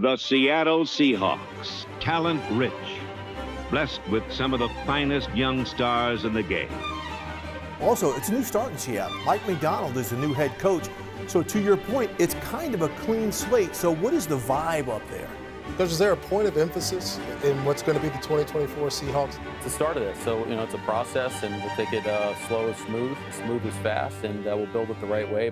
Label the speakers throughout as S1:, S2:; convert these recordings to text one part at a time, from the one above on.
S1: The Seattle Seahawks, talent-rich, blessed with some of the finest young stars in the game.
S2: Also, it's a new start in Seattle. Mike Macdonald is the new head coach. So to your point, it's kind of a clean slate. So what is the vibe up there?
S3: Coach, is there a point of emphasis in what's going to be the 2024 Seahawks?
S4: It's the start of this, so it's a process, and we'll take it slow and smooth as fast, and we'll build it the right way.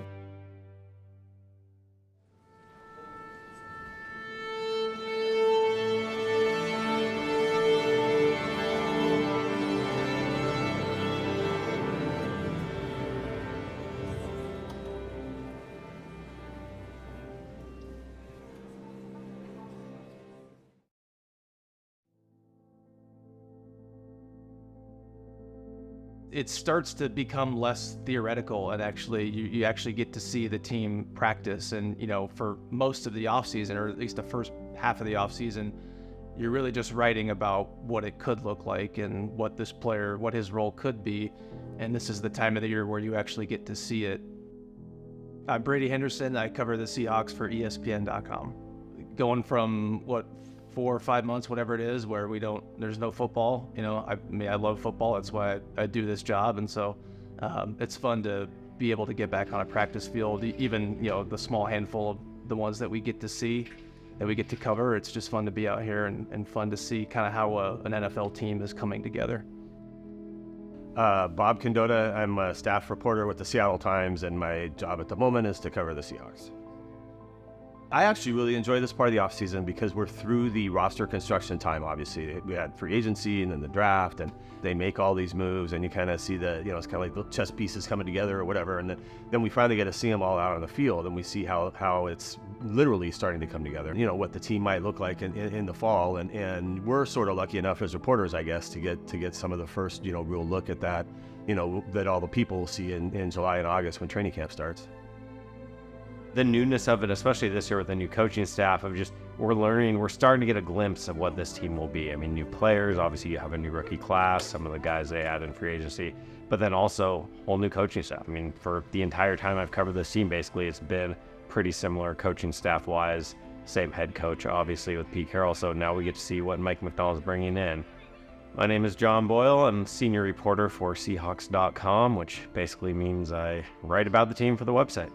S5: It starts to become less theoretical, and actually you actually get to see the team practice. And for most of the offseason, or at least the first half of the offseason, you're really just writing about what it could look like and what this player, what his role could be. And this is the time of the year where you actually get to see it. I'm Brady Henderson. I cover the Seahawks for ESPN.com. Going from 4 or 5 months, whatever it is, where there's no football. I love football. That's why I do this job. And so it's fun to be able to get back on a practice field, even, the small handful of the ones that we get to see, that we get to cover. It's just fun to be out here and fun to see kind of how an NFL team is coming together.
S6: Bob Condotta. I'm a staff reporter with the Seattle Times, and my job at the moment is to cover the Seahawks. I actually really enjoy this part of the offseason because we're through the roster construction time. Obviously, we had free agency and then the draft, and they make all these moves, and you kind of see it's kind of like the chess pieces coming together or whatever. And then we finally get to see them all out on the field, and we see how it's literally starting to come together. What the team might look like in the fall, and we're sort of lucky enough as reporters, I guess, to get some of the first real look at that, that all the people will see in July and August when training camp starts.
S7: The newness of it, especially this year with the new coaching staff, of just we're starting to get a glimpse of what this team will be. I mean, new players, obviously you have a new rookie class, some of the guys they add in free agency, but then also whole new coaching staff. I mean, for the entire time I've covered this team, basically it's been pretty similar coaching staff-wise, same head coach, obviously, with Pete Carroll, so now we get to see what Mike Macdonald's bringing in. My name is John Boyle. I'm Senior Reporter for Seahawks.com, which basically means I write about the team for the website.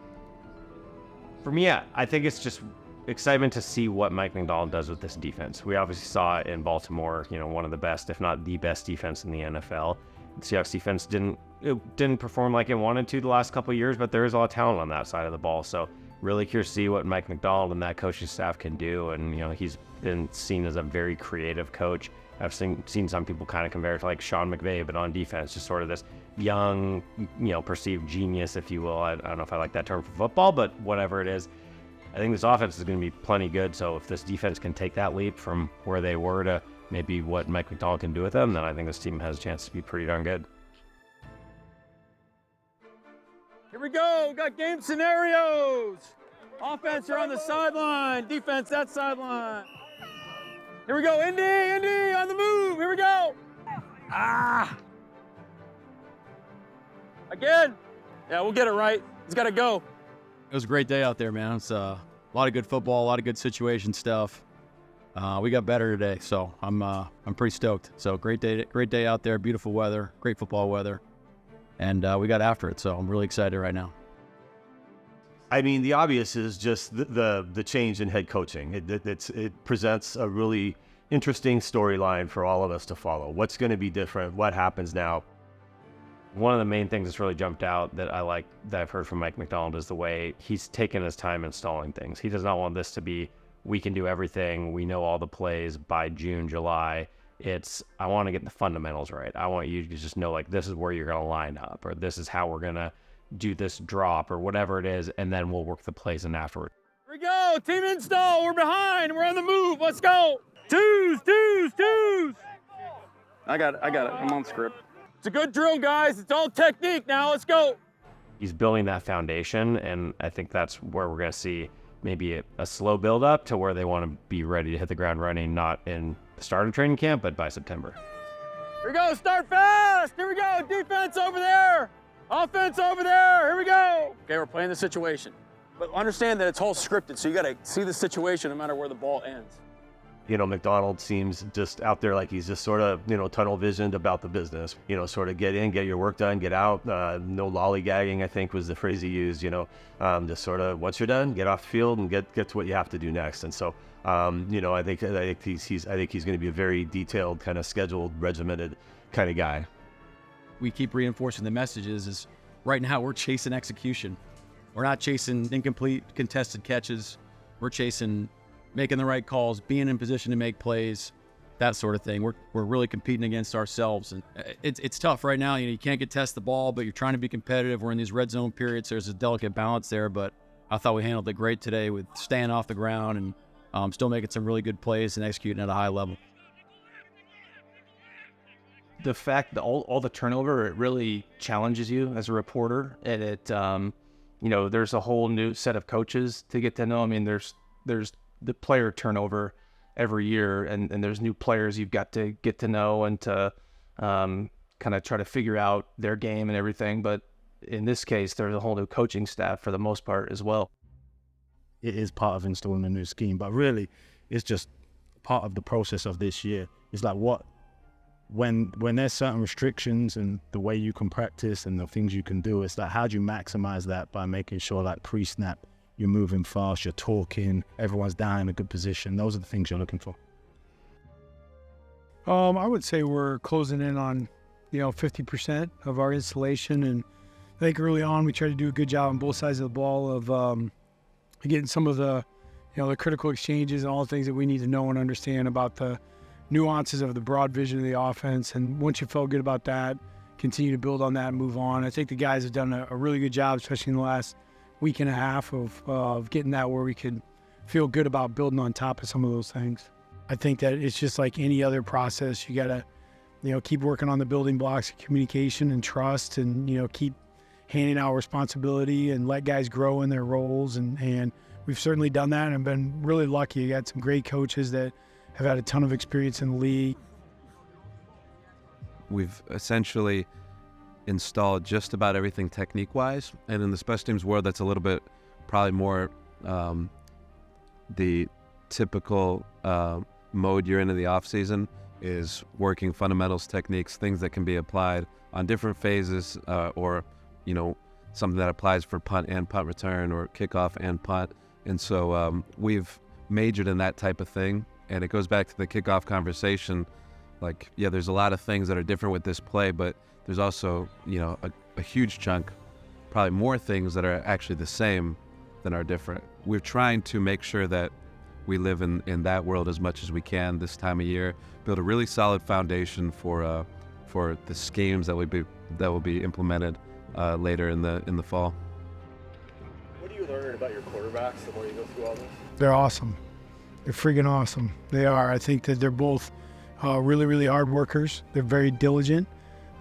S7: For me, I think it's just excitement to see what Mike Macdonald does with this defense. We obviously saw it in Baltimore, one of the best, if not the best defense in the NFL. The Seahawks defense didn't perform like it wanted to the last couple of years, but there is a lot of talent on that side of the ball. So really curious to see what Mike Macdonald and that coaching staff can do. And, he's been seen as a very creative coach. I've seen some people kind of compare it to like Sean McVay, but on defense, just sort of this young, perceived genius, if you will. I don't know if I like that term for football, but whatever it is, I think this offense is going to be plenty good. So if this defense can take that leap from where they were to maybe what Mike Macdonald can do with them, then I think this team has a chance to be pretty darn good.
S8: Here we go. Got game scenarios. Offense, you're on the sideline. Defense, that sideline. Here we go. Indy on the move. Here we go. Again. Yeah, we'll get it right. It's got to go.
S9: It was a great day out there, man. It's a lot of good football, a lot of good situation stuff. We got better today, so I'm pretty stoked. So great day out there, beautiful weather, great football weather, and we got after it. So I'm really excited right now.
S6: I mean, the obvious is just the change in head coaching. It presents a really interesting storyline for all of us to follow. What's going to be different? What happens now?
S7: One of the main things that's really jumped out that I like that I've heard from Mike Macdonald is the way he's taken his time installing things. He does not want this to be, we can do everything, we know all the plays by June, July. I want to get the fundamentals right. I want you to just know, like, this is where you're going to line up, or this is how we're going to do this drop, or whatever it is, and then we'll work the plays in afterward.
S8: Here we go. Team install. We're behind. We're on the move. Let's go. Twos. I got it. I'm on script. It's a good drill, guys. It's all technique now. Let's go.
S7: He's building that foundation, and I think that's where we're going to see maybe a slow build up to where they want to be ready to hit the ground running, not in the start of training camp, but by September.
S8: Here we go. Start fast. Here we go. Defense over there. Offense over there. Here we go. Okay, we're playing the situation. But understand that it's all scripted, so you got to see the situation no matter where the ball ends.
S6: You know, McDonald seems just out there like he's just sort of, you know, tunnel visioned about the business. You know, sort of get in, get your work done, get out. No lollygagging, I think was the phrase he used. You know, just sort of once you're done, get off the field and get to what you have to do next. And so, you know, I think he's going to be a very detailed, kind of scheduled, regimented kind of guy.
S9: We keep reinforcing the messages is right now we're chasing execution. We're not chasing incomplete contested catches. We're chasing making the right calls, being in position to make plays, that sort of thing. We're really competing against ourselves, and it's tough right now. You know, you can't get test the ball, but you're trying to be competitive. We're in these red zone periods. There's a delicate balance there, but I thought we handled it great today with staying off the ground and still making some really good plays and executing at a high level.
S5: The fact that all the turnover, it really challenges you as a reporter, and it, you know, there's a whole new set of coaches to get to know. I mean, there's the player turnover every year, and there's new players you've got to get to know and to kind of try to figure out their game and everything. But in this case, there's a whole new coaching staff for the most part as well.
S10: It is part of installing a new scheme, but really it's just part of the process of this year. It's like when there's certain restrictions and the way you can practice and the things you can do, it's like how do you maximize that by making sure like pre-snap you're moving fast, you're talking, everyone's down in a good position. Those are the things you're looking for.
S11: I would say we're closing in on, 50% of our installation. And I think early on we tried to do a good job on both sides of the ball of getting some of the, the critical exchanges and all the things that we need to know and understand about the nuances of the broad vision of the offense. And once you felt good about that, continue to build on that and move on. I think the guys have done a really good job, especially in the last week and a half of getting that where we could feel good about building on top of some of those things. I think that it's just like any other process. You got to, keep working on the building blocks of communication and trust and, keep handing out responsibility and let guys grow in their roles. And we've certainly done that and have been really lucky. You got some great coaches that have had a ton of experience in the league.
S12: We've essentially installed just about everything technique-wise, and in the special teams world, that's a little bit probably more the typical mode you're in the off-season is working fundamentals, techniques, things that can be applied on different phases, or something that applies for punt and punt return or kickoff and punt. And so we've majored in that type of thing, and it goes back to the kickoff conversation. Like, yeah, there's a lot of things that are different with this play, but there's also, a huge chunk, probably more things that are actually the same than are different. We're trying to make sure that we live in that world as much as we can this time of year, build a really solid foundation for the schemes that will be implemented later in the fall.
S3: What are you learning about your quarterbacks the more you go through all this?
S11: They're awesome. They're freaking awesome. They are. I think that they're both really, really hard workers. They're very diligent.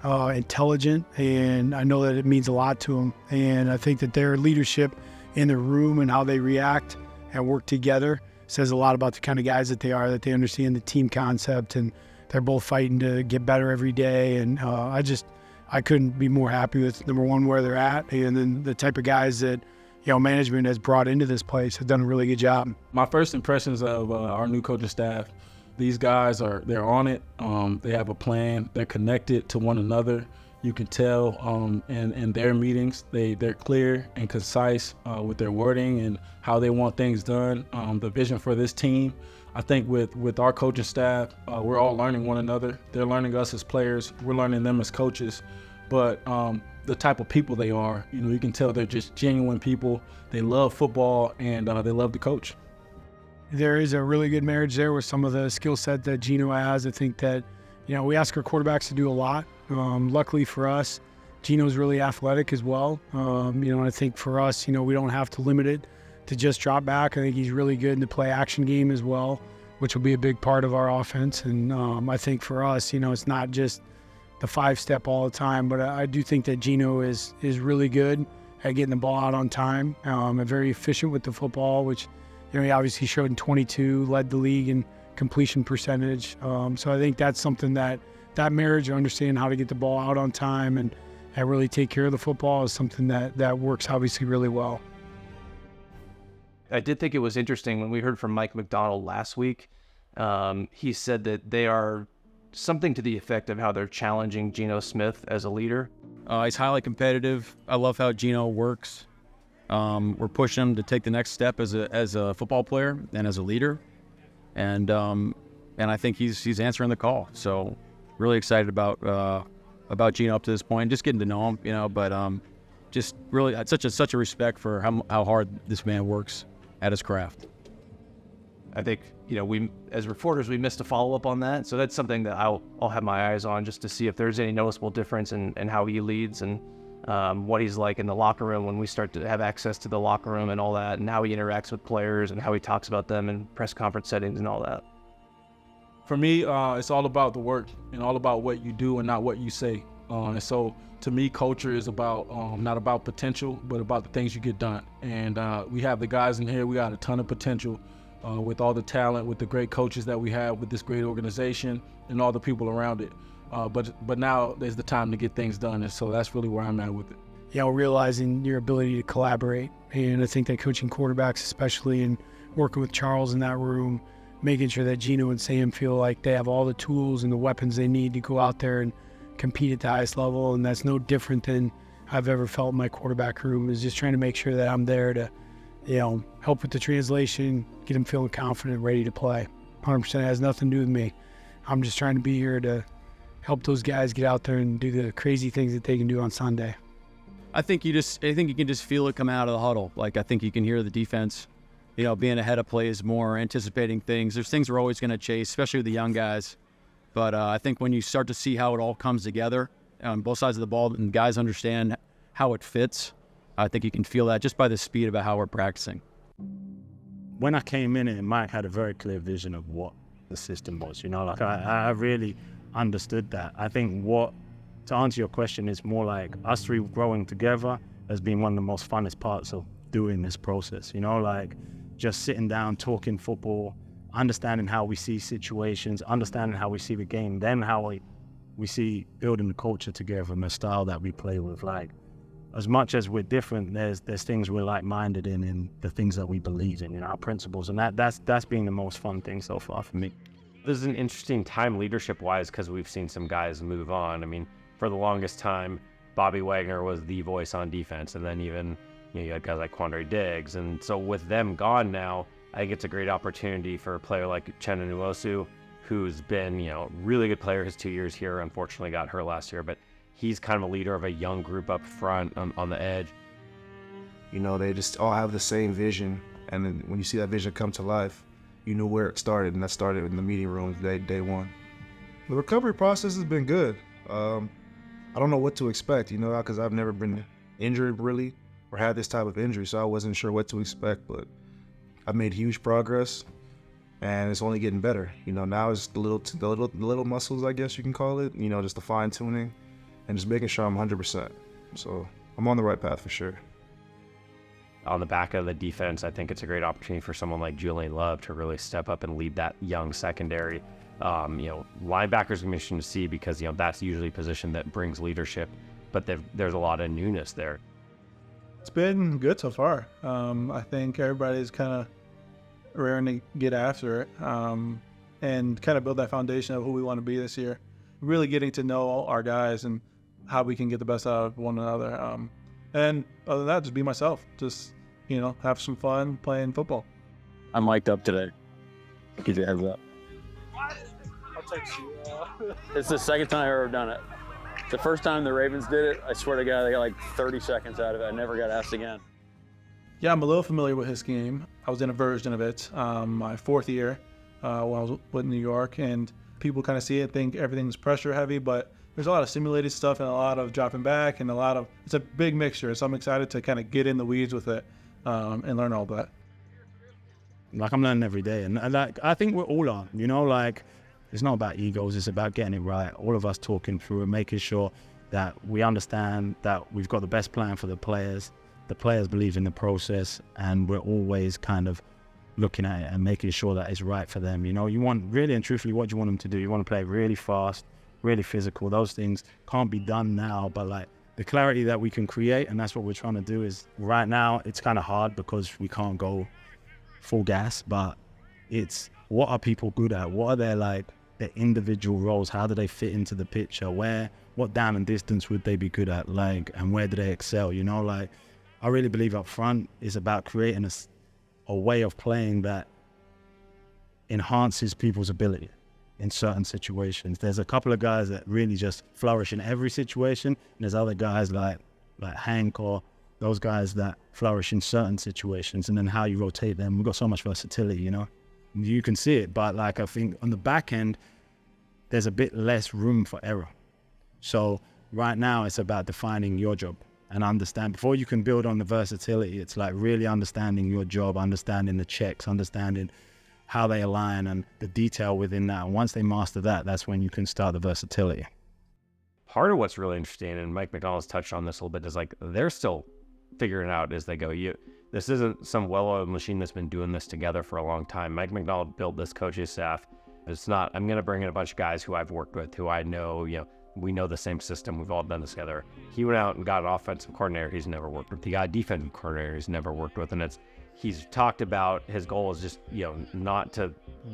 S11: Intelligent, and I know that it means a lot to them. And I think that their leadership in the room and how they react and work together says a lot about the kind of guys that they are, that they understand the team concept, and they're both fighting to get better every day. And I couldn't be more happy with, number one, where they're at, and then the type of guys that management has brought into this place have done a really good job.
S13: My first impressions of our new coaching staff, these guys they're on it. They have a plan. They're connected to one another. You can tell in their meetings, they're clear and concise with their wording and how they want things done, the vision for this team. I think with our coaching staff, we're all learning one another. They're learning us as players. We're learning them as coaches. But the type of people they are, you can tell they're just genuine people. They love football and they love to coach.
S11: There is a really good marriage there with some of the skill set that Gino has. I think that, we ask our quarterbacks to do a lot. Luckily for us, Gino's really athletic as well. And I think for us, we don't have to limit it to just drop back. I think he's really good in the play action game as well, which will be a big part of our offense. And I think for us, it's not just the 5-step all the time, but I do think that Gino is really good at getting the ball out on time and very efficient with the football, which he obviously showed in 22, led the league in completion percentage. So I think that's something that marriage, understanding how to get the ball out on time and really take care of the football, is something that works obviously really well.
S5: I did think it was interesting when we heard from Mike McDonald last week. He said that they are something to the effect of how they're challenging Geno Smith as a leader.
S9: He's highly competitive. I love how Geno works. We're pushing him to take the next step as a football player and as a leader, and I think he's answering the call. So really excited about Geno up to this point, just getting to know him, but just really such a respect for how hard this man works at his craft.
S5: I think, we as reporters, we missed a follow-up on that. So that's something that I'll have my eyes on, just to see if there's any noticeable difference in how he leads and what he's like in the locker room when we start to have access to the locker room and all that, and how he interacts with players and how he talks about them in press conference settings and all that.
S13: For me, it's all about the work and all about what you do and not what you say. And so to me, culture is about not about potential, but about the things you get done. And we have the guys in here. We got a ton of potential with all the talent, with the great coaches that we have, with this great organization and all the people around it. But now there's the time to get things done. And so that's really where I'm at with it.
S11: Realizing your ability to collaborate. And I think that coaching quarterbacks, especially, and working with Charles in that room, making sure that Geno and Sam feel like they have all the tools and the weapons they need to go out there and compete at the highest level. And that's no different than I've ever felt in my quarterback room, is just trying to make sure that I'm there to, help with the translation, get them feeling confident, ready to play. 100% has nothing to do with me. I'm just trying to be here to help those guys get out there and do the crazy things that they can do on Sunday.
S9: I think you can just feel it come out of the huddle. Like, I think you can hear the defense, being ahead of plays more, anticipating things. There's things we're always going to chase, especially with the young guys. But I think when you start to see how it all comes together on both sides of the ball and guys understand how it fits, I think you can feel that just by the speed about how we're practicing.
S10: When I came in, Mike had a very clear vision of what the system was. I really understood that. I think to answer your question, is more like us three growing together has been one of the most funnest parts of doing this process. Just sitting down, talking football, understanding how we see situations, understanding how we see the game, then how we see building the culture together and the style that we play with. As much as we're different, there's things we're like-minded in the things that we believe in, our principles, and that's been the most fun thing so far for me.
S7: This is an interesting time leadership-wise because we've seen some guys move on. I mean, for the longest time, Bobby Wagner was the voice on defense, and then even you had guys like Quandre Diggs, and so with them gone now, I think it's a great opportunity for a player like Uchenna Nwosu, who's been really good player his 2 years here. Unfortunately, got hurt last year, but he's kind of a leader of a young group up front on the edge.
S14: They just all have the same vision, and then when you see that vision come to life, you know where it started, and that started in the meeting room day one. The recovery process has been good. I don't know what to expect, because I've never been injured really or had this type of injury, so I wasn't sure what to expect, but I've made huge progress, and it's only getting better. Now it's the little muscles, I guess you can call it, just the fine tuning and just making sure I'm 100%. So I'm on the right path for sure.
S7: On the back of the defense, I think it's a great opportunity for someone like Julian Love to really step up and lead that young secondary. Linebackers are mission to see because, that's usually a position that brings leadership, but there's a lot of newness there.
S15: It's been good so far. I think everybody's kind of raring to get after it and kind of build that foundation of who we want to be this year. Really getting to know our guys and how we can get the best out of one another. And other than that, just be myself. Just, have some fun playing football.
S9: I'm mic'd up today. Give you a heads up.
S15: I'll text you.
S8: It's the second time I've ever done it. The first time the Ravens did it, I swear to God, they got like 30 seconds out of it. I never got asked again.
S15: Yeah, I'm a little familiar with his game. I was in a version of it my fourth year when I was with New York, and people kind of see it, think everything's pressure heavy, but there's a lot of simulated stuff and a lot of dropping back and it's a big mixture. So I'm excited to kind of get in the weeds with it and learn all that.
S10: I'm learning every day, and I think we're all on, it's not about egos, it's about getting it right. All of us talking through it, making sure that we understand that we've got the best plan for the players believe in the process, and we're always kind of looking at it and making sure that it's right for them. You want, really and truthfully, what do you want them to do? You want to play really fast, really physical. Those things can't be done now, but the clarity that we can create, and that's what we're trying to do, is right now it's kind of hard because we can't go full gas, but it's what are people good at? What are their individual roles? How do they fit into the picture? What down and distance would they be good at? And where do they excel? I really believe up front is about creating a way of playing that enhances people's ability in certain situations. There's a couple of guys that really just flourish in every situation, and there's other guys like Hank or those guys that flourish in certain situations, and then how you rotate them. We've got so much versatility, You can see it, but I think on the back end, there's a bit less room for error. So right now it's about defining your job and understand. Before you can build on the versatility, it's really understanding your job, understanding the checks, understanding how they align and the detail within that. And once they master that, that's when you can start the versatility.
S7: Part of what's really interesting, and Mike McDonald's touched on this a little bit, is they're still figuring it out as they go. This isn't some well-oiled machine that's been doing this together for a long time. Mike McDonald built this coaching staff. It's not, I'm going to bring in a bunch of guys who I've worked with, who I know, we know the same system. We've all done this together. He went out and got an offensive coordinator he's never worked with. He got a defensive coordinator he's never worked with. And he's talked about his goal is just, not to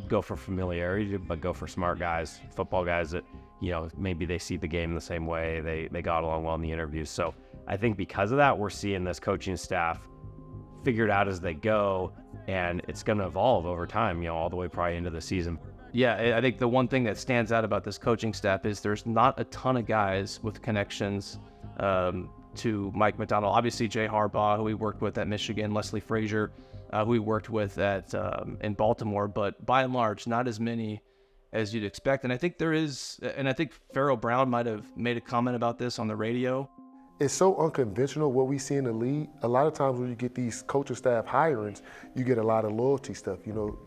S7: go for familiarity, but go for smart guys, football guys that, maybe they see the game the same way. They got along well in the interviews. So I think because of that, we're seeing this coaching staff figured out as they go, and it's going to evolve over time, all the way probably into the season.
S5: Yeah, I think the one thing that stands out about this coaching staff is there's not a ton of guys with connections to Mike McDonald. Obviously, Jay Harbaugh, who we worked with at Michigan, Leslie Frazier, who we worked with in Baltimore, but by and large, not as many as you'd expect. And I think I think Pharaoh Brown might have made a comment about this on the radio.
S3: It's so unconventional what we see in the league. A lot of times when you get these coaching staff hirings, you get a lot of loyalty stuff.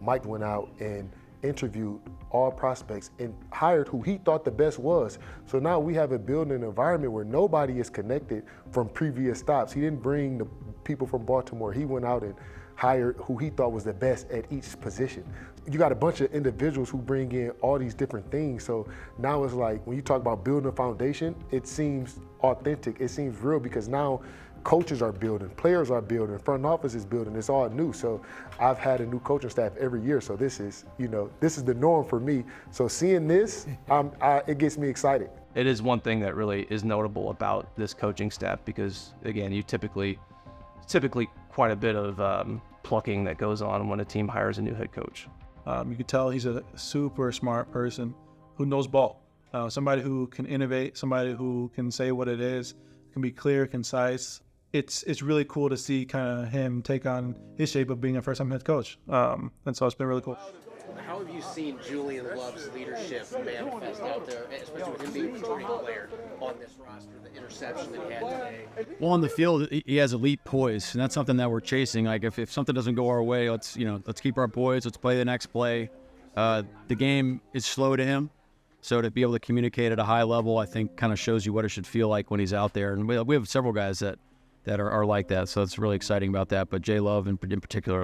S3: Mike went out and interviewed all prospects and hired who he thought the best was. So now we have a building environment where nobody is connected from previous stops. He didn't bring the people from Baltimore. He went out and hired who he thought was the best at each position. You got a bunch of individuals who bring in all these different things. So now it's when you talk about building a foundation, it seems authentic. It seems real because now coaches are building, players are building, front office is building. It's all new. So I've had a new coaching staff every year. So this is the norm for me. So seeing this, it gets me excited.
S5: It is one thing that really is notable about this coaching staff because, again, you typically quite a bit of plucking that goes on when a team hires a new head coach.
S15: You can tell he's a super smart person who knows ball. Somebody who can innovate, somebody who can say what it is, can be clear, concise. It's really cool to see kind of him take on his shape of being a first-time head coach. And so it's been really cool.
S16: How have you seen Julian Love's leadership manifest out there, especially with him being a returning player on this roster, the interception that he had today?
S9: Well, on the field, he has elite poise, and that's something that we're chasing. If something doesn't go our way, let's keep our poise. Let's play the next play. The game is slow to him, so to be able to communicate at a high level, I think, kind of shows you what it should feel like when he's out there. And we have several guys that are like that, so it's really exciting about that. But Jay Love, in particular,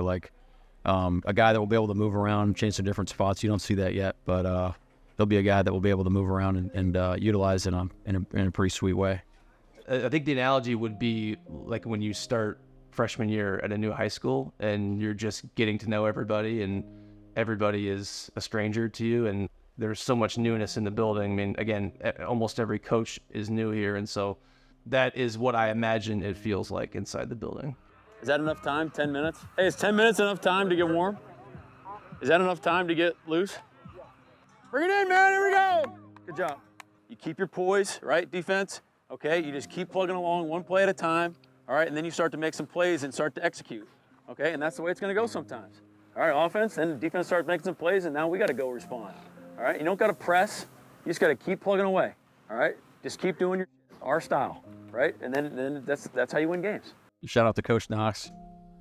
S9: a guy that will be able to move around, change to different spots. You don't see that yet, but there'll be a guy that will be able to move around and utilize it in a pretty sweet way.
S5: I think the analogy would be like when you start freshman year at a new high school and you're just getting to know everybody and everybody is a stranger to you and there's so much newness in the building. I mean, again, almost every coach is new here, and so that is what I imagine it feels like inside the building.
S8: Is that enough time? 10 minutes? Hey, is 10 minutes enough time to get warm? Is that enough time to get loose? Bring it in, man. Here we go. Good job. You keep your poise, right? Defense. Okay, you just keep plugging along one play at a time. All right, and then you start to make some plays and start to execute. Okay, and that's the way it's going to go sometimes. All right, offense, then defense starts making some plays, and now we got to go respond. All right, you don't got to press. You just got to keep plugging away. All right, just keep doing our style, right? And then that's how you win games.
S9: Shout out to Coach Knox.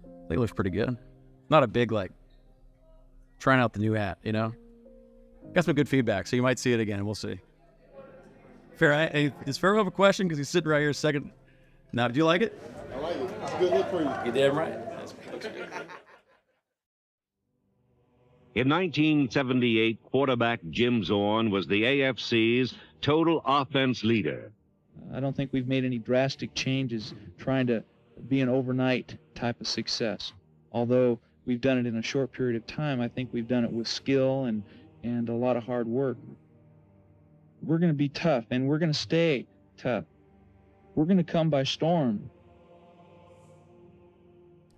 S9: I think it looks pretty good. Not a big, trying out the new hat, Got some good feedback, so you might see it again. We'll see. Does Pharaoh have a question? Because he's sitting right here second. Now, did you like it?
S3: I like it. It's a good look for you.
S8: You damn right. Looks good.
S1: In 1978, quarterback Jim Zorn was the AFC's total offense leader.
S17: I don't think we've made any drastic changes trying to be an overnight type of success. Although we've done it in a short period of time. I think we've done it with skill and a lot of hard work. We're going to be tough, and we're going to stay tough. We're going to come by storm.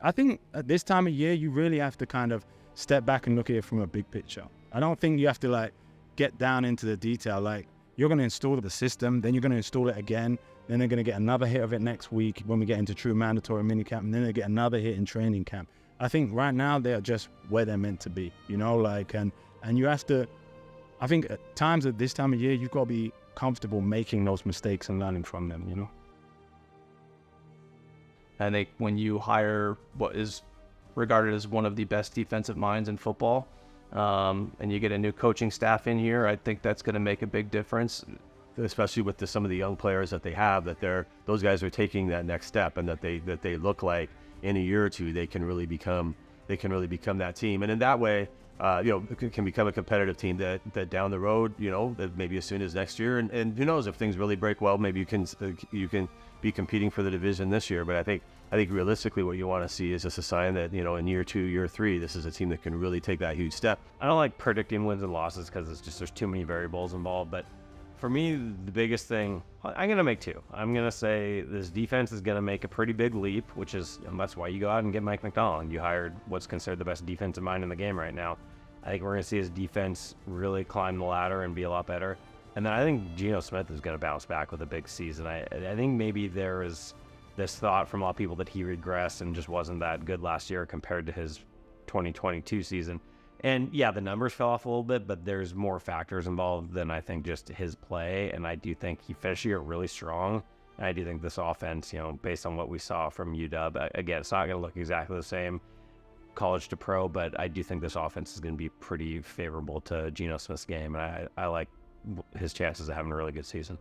S10: I think at this time of year, you really have to kind of step back and look at it from a big picture. I don't think you have to like get down into the detail. Like, you're going to install the system, then you're going to install it again, then they're going to get another hit of it next week when we get into true mandatory minicamp, and then they get another hit in training camp. I think right now they're just where they're meant to be, you know, like, and you have to, I think at times at this time of year, you've got to be comfortable making those mistakes and learning from them, you know?
S5: I think when you hire what is regarded as one of the best defensive minds in football, and you get a new coaching staff in here, I think that's going to make a big difference.
S6: Especially with some of the young players that they have, that those guys are taking that next step, and that they look like in a year or two they can really become that team, and in that way, it can become a competitive team that down the road, that maybe as soon as next year, and who knows, if things really break well, maybe you can be competing for the division this year. But I think realistically, what you want to see is just a sign that in year 2, year 3, this is a team that can really take that huge step.
S7: I don't like predicting wins and losses because there's too many variables involved, but for me, the biggest thing, I'm going to make 2. I'm going to say this defense is going to make a pretty big leap, and that's why you go out and get Mike Macdonald. You hired what's considered the best defensive mind in the game right now. I think we're going to see his defense really climb the ladder and be a lot better. And then I think Geno Smith is going to bounce back with a big season. I think maybe there is this thought from a lot of people that he regressed and just wasn't that good last year compared to his 2022 season. And yeah, the numbers fell off a little bit, but there's more factors involved than I think just his play. And I do think he finished the year really strong. And I do think this offense, based on what we saw from UW, again, it's not going to look exactly the same college to pro, but I do think this offense is going to be pretty favorable to Geno Smith's game. And I like his chances of having a really good season.